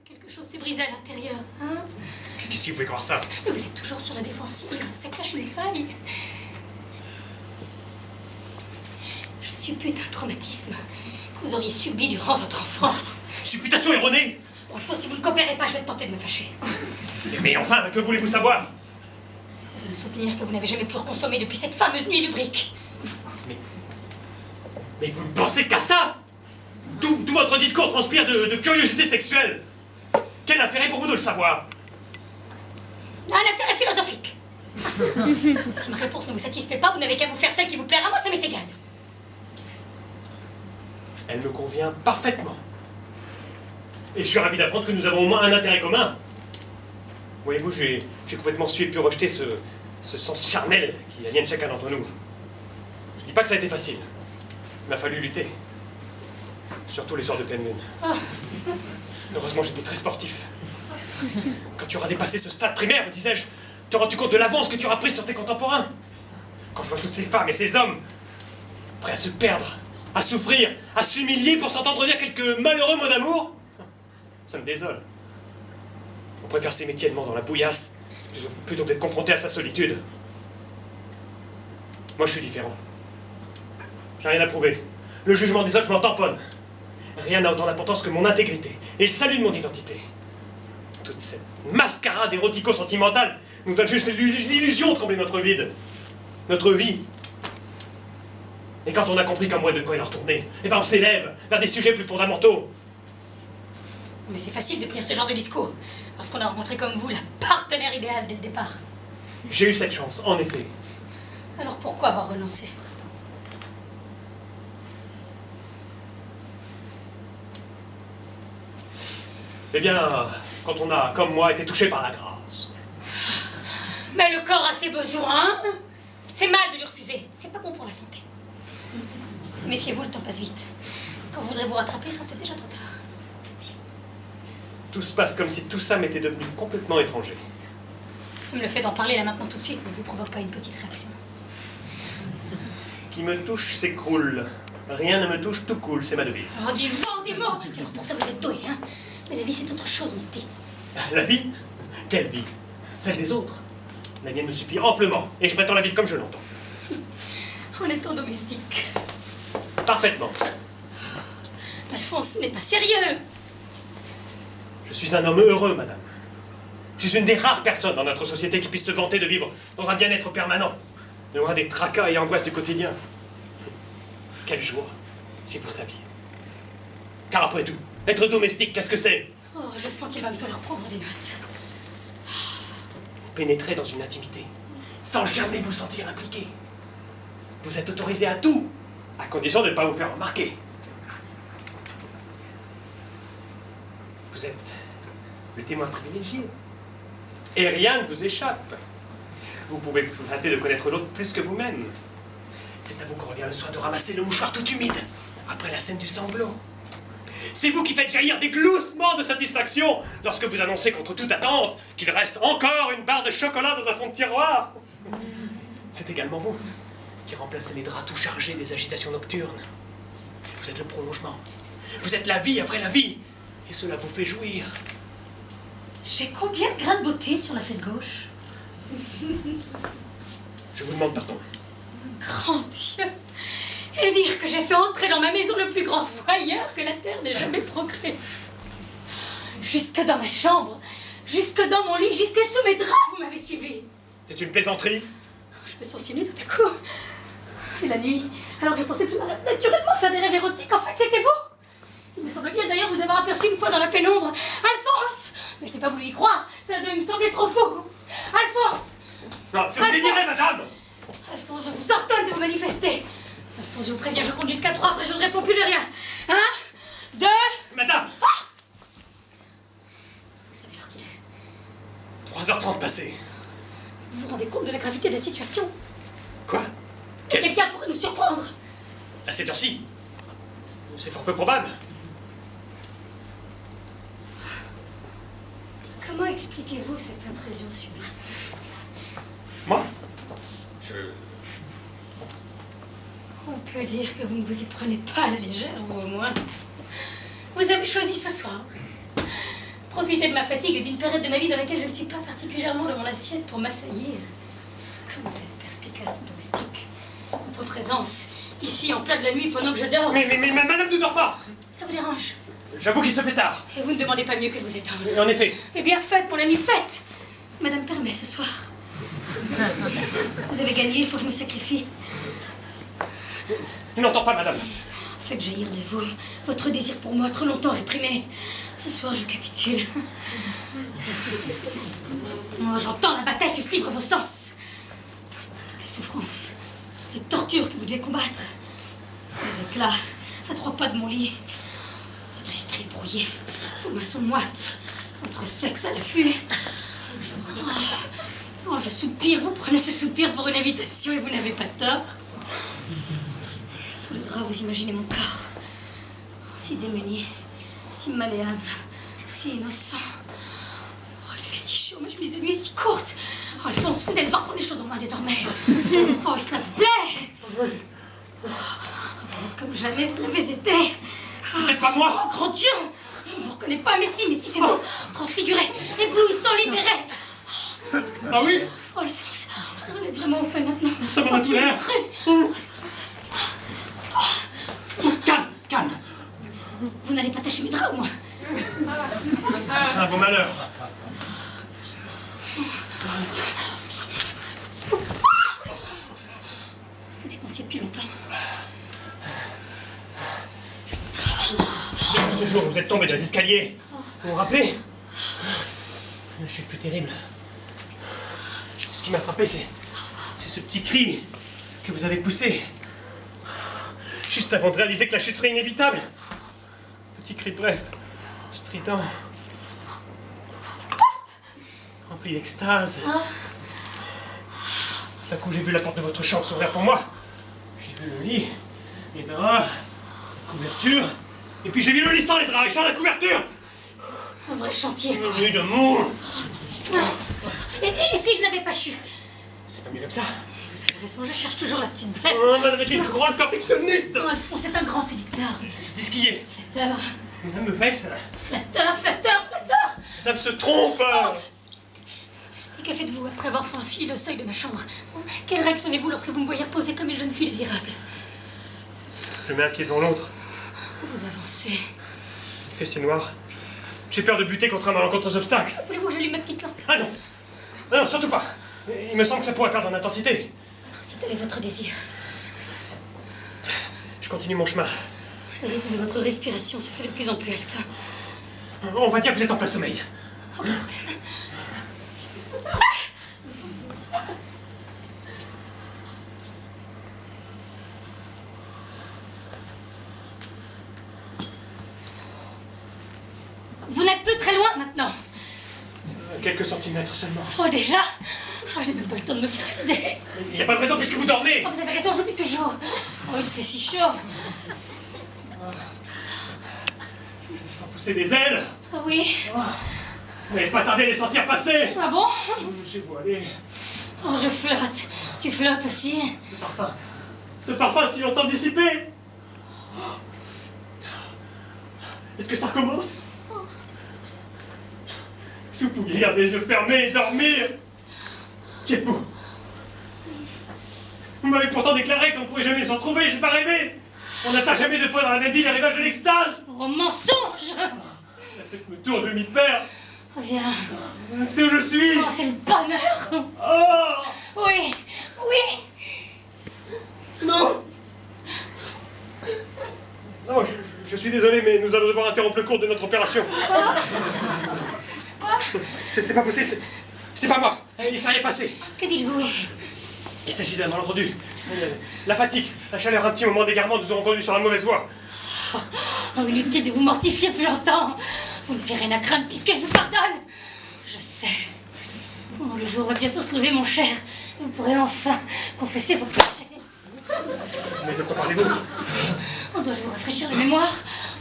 Quelque chose s'est brisé à l'intérieur, hein? Qu'est-ce qui vous fait croire ça? Mais vous êtes toujours sur la défensive, ça cache une faille. Je suppute un traumatisme que vous auriez subi durant votre enfance. Supputation erronée! Bon, il faut, si vous ne coopérez pas, je vais tenter de me fâcher. Mais enfin, que voulez-vous savoir? Vous allez me soutenir que vous n'avez jamais pu reconsommer depuis cette fameuse nuit lubrique. Mais vous ne pensez qu'à ça? Tout votre discours transpire de curiosité sexuelle. Quel intérêt pour vous de le savoir? Un intérêt philosophique. Si ma réponse ne vous satisfait pas, vous n'avez qu'à vous faire celle qui vous plaira, moi ça m'est égal. Elle me convient parfaitement. Et je suis ravi d'apprendre que nous avons au moins un intérêt commun. Voyez-vous, j'ai complètement sué puis rejeté ce sens charnel qui aliène chacun d'entre nous. Je dis pas que ça a été facile. Il m'a fallu lutter. Surtout les soirs de pleine lune. Heureusement, j'étais très sportif. Quand tu auras dépassé ce stade primaire, me disais-je, te rends-tu compte de l'avance que tu auras prise sur tes contemporains? Quand je vois toutes ces femmes et ces hommes prêts à se perdre, à souffrir, à s'humilier pour s'entendre dire quelques malheureux mots d'amour, ça me désole. On préfère s'aimer tièdement dans la bouillasse plutôt que d'être confronté à sa solitude. Moi, je suis différent. J'ai rien à prouver. Le jugement des autres, je m'en tamponne. Rien n'a autant d'importance que mon intégrité et le salut de mon identité. Toute cette mascarade érotico-sentimentale nous donne juste l'illusion de combler notre vide. Notre vie. Et quand on a compris comme moi de quoi il en retournait, eh ben on s'élève vers des sujets plus fondamentaux. Mais c'est facile de tenir ce genre de discours lorsqu'on a rencontré comme vous la partenaire idéale dès le départ. J'ai eu cette chance, en effet. Alors pourquoi avoir renoncé? Eh bien, quand on a, comme moi, été touché par la grâce. Mais le corps a ses besoins. C'est mal de lui refuser. C'est pas bon pour la santé. Méfiez-vous, le temps passe vite. Quand vous voudrez vous rattraper, ce sera peut-être déjà trop tard. Tout se passe comme si tout ça m'était devenu complètement étranger. Même le fait d'en parler là maintenant tout de suite ne vous provoque pas une petite réaction. Qui me touche s'écroule. Rien ne me touche, tout coule, c'est ma devise. Oh, du vent des mots! Alors pour ça vous êtes doué, hein? Mais la vie c'est autre chose, mon petit. La vie? Quelle vie? Celle des autres. La mienne me suffit amplement, et je prétends la vivre comme je l'entends. En étant domestique. Parfaitement. Alphonse n'est pas sérieux. Je suis un homme heureux, madame. Je suis une des rares personnes dans notre société qui puisse se vanter de vivre dans un bien-être permanent, loin des tracas et angoisses du quotidien. Quelle joie, si vous saviez. Car après tout, être domestique, qu'est-ce que c'est? Oh, je sens qu'il va me falloir prendre des notes. Pénétrer dans une intimité, sans jamais vous sentir impliqué. Vous êtes autorisé à tout, à condition de ne pas vous faire remarquer. Vous êtes le témoin privilégié. Et rien ne vous échappe. Vous pouvez vous flatter de connaître l'autre plus que vous-même. C'est à vous qu'on revient le soin de ramasser le mouchoir tout humide, après la scène du sanglot. C'est vous qui faites jaillir des gloussements de satisfaction lorsque vous annoncez contre toute attente qu'il reste encore une barre de chocolat dans un fond de tiroir. C'est également vous qui remplacez les draps tout chargés des agitations nocturnes. Vous êtes le prolongement. Vous êtes la vie après la vie. Et cela vous fait jouir. J'ai combien de grains de beauté sur la fesse gauche? Je vous demande pardon. Grand Dieu! Et dire que j'ai fait entrer dans ma maison le plus grand voyeur que la terre n'ait jamais procréé. Jusque dans ma chambre, jusque dans mon lit, jusque sous mes draps, vous m'avez suivi. C'est une plaisanterie? Je me sens si nue tout à coup. Et la nuit, alors que je pensais tout naturellement faire des rêves érotiques, en fait c'était vous. Il me semble bien d'ailleurs vous avoir aperçu une fois dans la pénombre. Alphonse! Mais je n'ai pas voulu y croire, ça devait me sembler trop fou. Alphonse! Non, c'est vous délirez, madame! Alphonse, je vous ordonne de vous manifester. Alphonse, je vous préviens, je compte jusqu'à 3, après je ne réponds plus de rien. 1, 2... Madame! Ah! Vous savez l'heure qu'il est? 3h30 passées. Vous vous rendez compte de la gravité de la situation? Quoi? Quelqu'un pourrait nous surprendre. À cette heure-ci? C'est fort peu probable. Comment expliquez-vous cette intrusion subite? Moi? On peut dire que vous ne vous y prenez pas à la légère, vous au moins. Vous avez choisi ce soir. Profiter de ma fatigue et d'une période de ma vie dans laquelle je ne suis pas particulièrement de mon assiette pour m'assaillir. Comment être perspicace, mon domestique. Votre présence, ici, en plein de la nuit, pendant que je dors... Mais madame ne dort pas! Ça vous dérange? J'avoue qu'il se fait tard. Et vous ne demandez pas mieux que de vous éteindre. En effet. Eh bien, faites, mon ami, faites! Madame permet ce soir. Vous avez gagné, il faut que je me sacrifie. Je n'entends pas, madame. Faites jaillir de vous votre désir pour moi, trop longtemps réprimé. Ce soir, je capitule. Moi, j'entends la bataille que se livrent vos sens. Toutes les souffrances, toutes les tortures que vous devez combattre. Vous êtes là, à 3 pas de mon lit. Votre esprit est brouillé, vos mains sont moites, votre sexe à l'affût. Oh, je soupire, vous prenez ce soupir pour une invitation et vous n'avez pas tort. Sous le drap, vous imaginez mon corps. Si démuni, si malléable, si innocent. Oh, il fait si chaud, ma chemise de nuit est si courte. Oh, Alphonse, vous allez devoir prendre les choses en main désormais. Oh, et cela vous plaît? Oh, vous êtes comme jamais vous l'avez été. C'est peut-être pas moi. Oh, grand Dieu! Je ne vous reconnais pas, mais si c'est vous. Transfiguré, éblouissant, libéré. Ah oui? Oh, Alphonse, vous en êtes vraiment au fait maintenant. Ça m'en a tout l'air. Calme. Vous n'allez pas tâcher mes draps, au moins? Ce sera un beau malheur. Vous y pensiez depuis longtemps. Ce jour où vous êtes tombé dans les escaliers, vous vous rappelez? La chute plus terrible. Ce qui m'a frappé, c'est ce petit cri que vous avez poussé. Juste avant de réaliser que la chute serait inévitable. Petit cri bref, strident. Rempli d'extase. Tout à coup, j'ai vu la porte de votre chambre s'ouvrir pour moi. J'ai vu le lit, les draps, la couverture. Et puis j'ai vu le lit sans les draps et sans la couverture. Un vrai chantier, quoi. Une nuit de monde. Et si je n'avais pas chu? C'est pas mieux comme ça. Vous avez raison, je cherche toujours la petite bête. Oh, madame est une grande perfectionniste. Oh, Alphonse, c'est un grand séducteur. Je dis ce qui est. Flatteur. Madame me vexe. Flatteur. Madame se trompe. Et que faites-vous après avoir franchi le seuil de ma chambre? Quelle réactionnez-vous lorsque vous me voyez reposer comme une jeune fille désirable? Je mets un pied devant l'autre. Vous avancez. Il fait si noir. J'ai peur de buter contre un malencontreux obstacle. Voulez-vous que j'allume ma petite lampe? Ah non. Non, surtout pas. Il me semble que ça pourrait perdre en intensité. C'est tel est votre désir. Je continue mon chemin. Le rythme de votre respiration se fait de plus en plus haletant. On va dire que vous êtes en plein sommeil. Aucun problème. Vous n'êtes plus très loin maintenant. Quelques centimètres seulement. Oh, déjà? Oh, j'ai même pas le temps de me faire l'idée. Il n'y a pas de raison puisque vous dormez. Oh, vous avez raison, j'oublie toujours. Oh, il fait si chaud. Je sens pousser des ailes. Ah oui? Vous n'allez pas tarder à les sentir passer. Ah bon? J'ai beau aller. Oh, je flotte. Tu flottes aussi? Ce parfum si longtemps dissipé. Est-ce que ça recommence? Si vous pouviez garder les yeux fermés et dormir. Qui êtes-vous? Vous m'avez pourtant déclaré qu'on ne pourrait jamais s'en trouver, j'ai pas rêvé. On n'atteint jamais deux fois dans la même vie les rivages de l'extase. Oh, mensonge! La tête me tourne, je m'y perds. Oh, viens. C'est où je suis. Oh, c'est le bonheur. Oh. Oui. Non. Non, je suis désolé, mais nous allons devoir interrompre le cours de notre opération. C'est pas possible, c'est pas moi. Il s'est rien passé. Que dites-vous? Il s'agit d'un malentendu. La fatigue, la chaleur un petit moment d'égarement nous auront conduits sur la mauvaise voie. Oh, inutile de vous mortifier plus longtemps. Vous ne ferez rien à craindre puisque je vous pardonne. Je sais. Oh, le jour va bientôt se lever, mon cher. Vous pourrez enfin confesser vos péchés. Mais de quoi parlez-vous? Oh, dois-je vous rafraîchir la mémoire?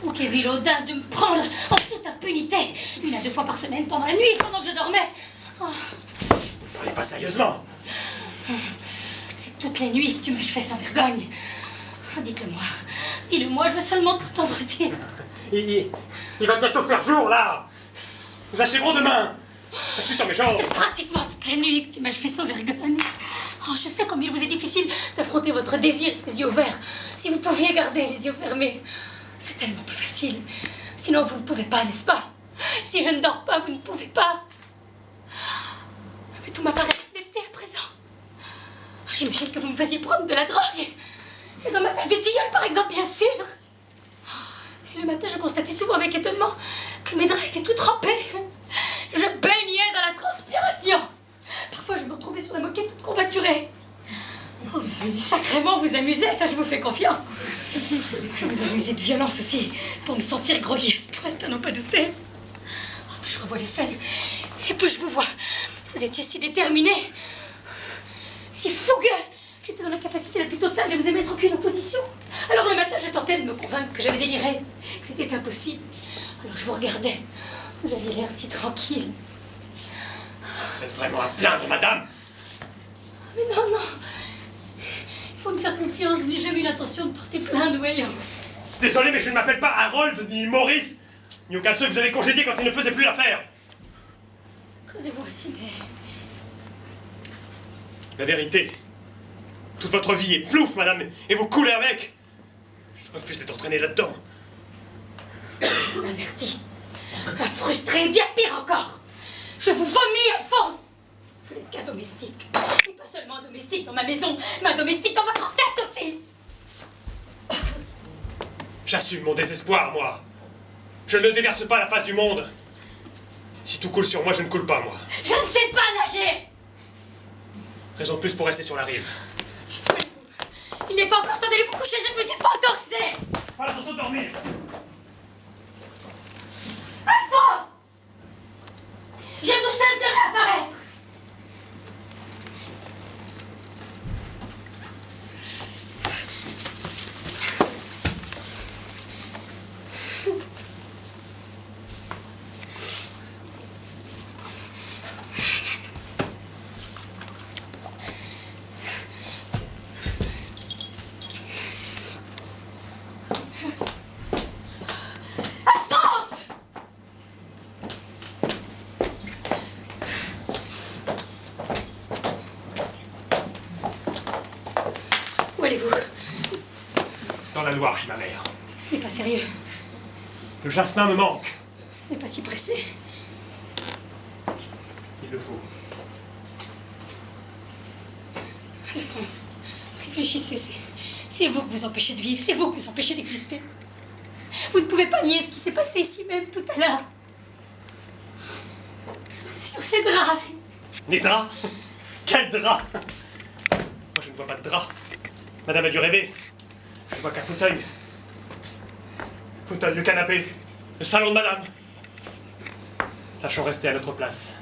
Ou qu'avait l'audace de me prendre en toute impunité, 1 à 2 fois par semaine, pendant la nuit, pendant que je dormais? Oh. Ne parlez pas sérieusement. C'est toutes les nuits que tu m'achevais sans vergogne. Dites-le-moi. Dis-le-moi, je veux seulement t'entendre dire. Il va bientôt faire jour, là. Nous achèverons demain. T'appuies sur mes jambes. C'est pratiquement toute la nuit que tu m'as joué sans vergogne. Oh, je sais combien il vous est difficile d'affronter votre désir les yeux ouverts. Si vous pouviez garder les yeux fermés, c'est tellement plus facile. Sinon, vous ne pouvez pas, n'est-ce pas? Si je ne dors pas, vous ne pouvez pas. Mais tout m'apparaît netté à présent. J'imagine que vous me faisiez prendre de la drogue. Et dans ma tasse de tilleul, par exemple, bien sûr. Et le matin, je constatais souvent avec étonnement que mes draps étaient tout trempés. Je baignais dans la transpiration. Parfois, je me retrouvais sur la moquette toute combaturée. Oh, sacrément, vous amusez, ça, je vous fais confiance. Vous avez usé de violence aussi pour me sentir groggy à ce point, c'est à n'en pas douter. Oh, puis je revois les scènes, et puis je vous vois. Vous étiez si déterminé, si fougueux. J'étais dans la capacité la plus totale de vous émettre aucune opposition. Alors le matin, je tentais de me convaincre que j'avais déliré, que c'était impossible. Alors je vous regardais. Vous aviez l'air si tranquille. Vous êtes vraiment à plaindre, madame? Mais non, non. Il faut me faire confiance. Je n'ai jamais eu l'intention de porter plainte, voyons. Désolé, mais je ne m'appelle pas Harold, ni Maurice, ni aucun de ceux que vous avez congédiés quand ils ne faisaient plus l'affaire. Causez-vous aussi, mais... La vérité. Toute votre vie est plouf, madame, et vous coulez avec. Je refuse d'être entraîné là-dedans. Un averti, un frustré, bien pire encore. Je vous vomis, Alphonse. Vous n'êtes qu'un domestique. Et pas seulement un domestique dans ma maison, mais un domestique dans votre tête aussi. J'assume mon désespoir, moi. Je ne le déverse pas à la face du monde. Si tout coule sur moi, je ne coule pas, moi. Je ne sais pas nager. Raison de plus pour rester sur la rive. Il n'est pas encore temps d'aller vous coucher, je ne vous ai pas autorisé. Pas l'intention de dormir. Alphonse! Je vous souhaite de réapparaître. Où allez-vous? Dans la Loire, chez ma mère. Ce n'est pas sérieux. Le jasmin me manque. Ce n'est pas si pressé. Il le faut. Alphonse, réfléchissez. C'est vous que vous empêchez de vivre. C'est vous que vous empêchez d'exister. Vous ne pouvez pas nier ce qui s'est passé ici même tout à l'heure. Sur ces draps. Des draps? Quel drap? Moi, je ne vois pas de drap. Madame a dû rêver. Je ne vois qu'un fauteuil. Fauteuil, le canapé, le salon de madame. Sachons rester à notre place.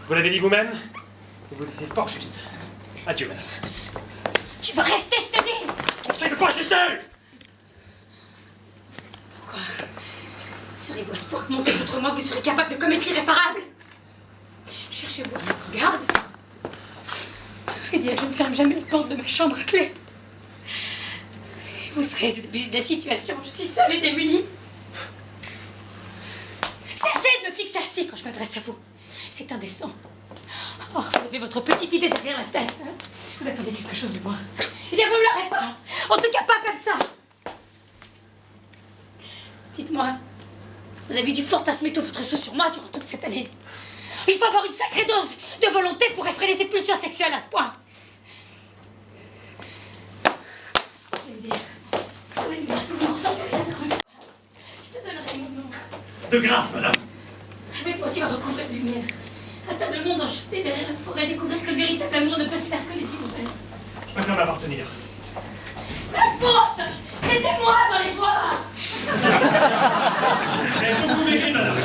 Vous l'avez dit vous-même, vous le disiez fort juste. Adieu, madame. Tu veux rester, je te dis. Conseil de pas assister! Pourquoi serez-vous à ce point monté contre moi que vous serez capable de commettre l'irréparable? Cherchez-vous à mettre garde et dire que je ne ferme jamais la porte de ma chambre à clé. Vous serez abusé de la situation, je suis seule et démunie. Cessez de me fixer ainsi quand je m'adresse à vous. C'est indécent. Oh, vous avez votre petite idée derrière la tête. Hein? Vous attendez quelque chose de moi. Eh bien, vous ne l'aurez pas. En tout cas, pas comme ça. Dites-moi, vous avez dû fantasmer tout votre sou sur moi durant toute cette année. Il faut avoir une sacrée dose de volonté pour effréner ses pulsions sexuelles à ce point. Vous allez dire que vous n'en savez rien quand même. Je te donnerai mon nom. De grâce, madame. Avec moi, tu vas recouvrir de lumière. Un tas de monde enchanté derrière la forêt, découvrir que le véritable amour ne peut se faire que les yeux ouverts. Je préfère m'appartenir. Alphonse, c'était moi dans les bois. Mais vous verrez, madame.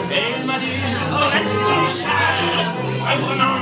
Elle m'a dit, arrête ton char, vraiment,